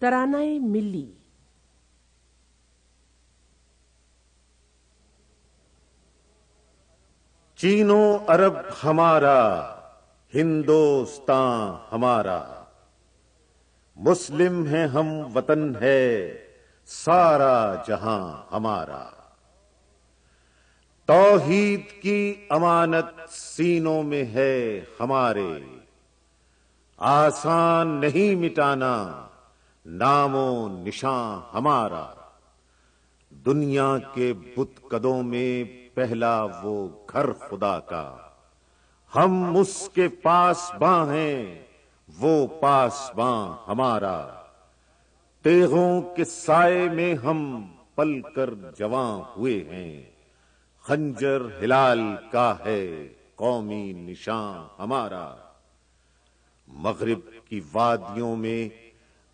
ترانہ ملی۔ چین و عرب ہمارا، ہندوستان ہمارا، مسلم ہیں ہم، وطن ہے سارا جہاں ہمارا۔ توحید کی امانت سینوں میں ہے ہمارے، آسان نہیں مٹانا نام و نشان ہمارا۔ دنیا کے بت قدوں میں پہلا وہ گھر خدا کا، ہم اس کے پاسباں ہیں، وہ پاسباں ہمارا۔ تیغوں کے سائے میں ہم پل کر جواں ہوئے ہیں، خنجر ہلال کا ہے قومی نشان ہمارا۔ مغرب کی وادیوں میں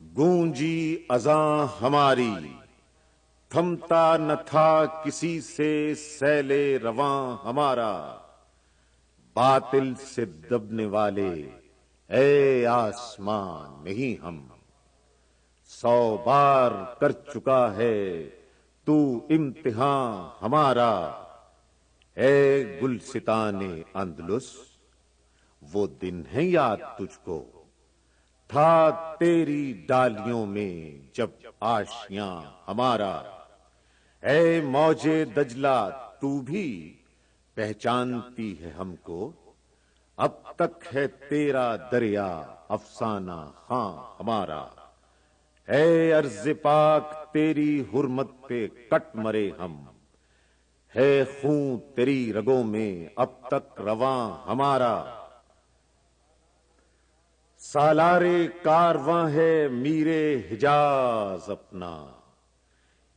گونجی اذاں ہماری، تھمتا نہ تھا کسی سے سیل رواں ہمارا۔ باطل سے دبنے والے اے آسمان نہیں ہم، 100 بار کر چکا ہے تو امتحان ہمارا۔ اے گلستان اندلس، وہ دن ہے یاد تجھ کو، تھا تیری ڈالیوں میں جب آشیاں ہمارا۔ اے موج دجلہ، تو بھی پہچانتی ہے ہم کو، اب تک ہے تیرا دریا افسانہ خاں ہمارا۔ اے ارض پاک، تیری حرمت پہ کٹ مرے ہم، ہے خون تیری رگوں میں اب تک رواں ہمارا۔ سالار کارواں ہے میر حجاز اپنا،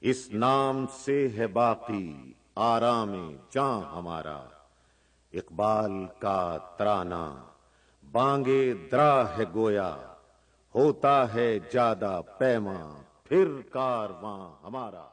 اس نام سے ہے باقی آرام جاں ہمارا۔ اقبال کا ترانہ بانگے درا ہے گویا، ہوتا ہے جادہ پیماں پھر کارواں ہمارا۔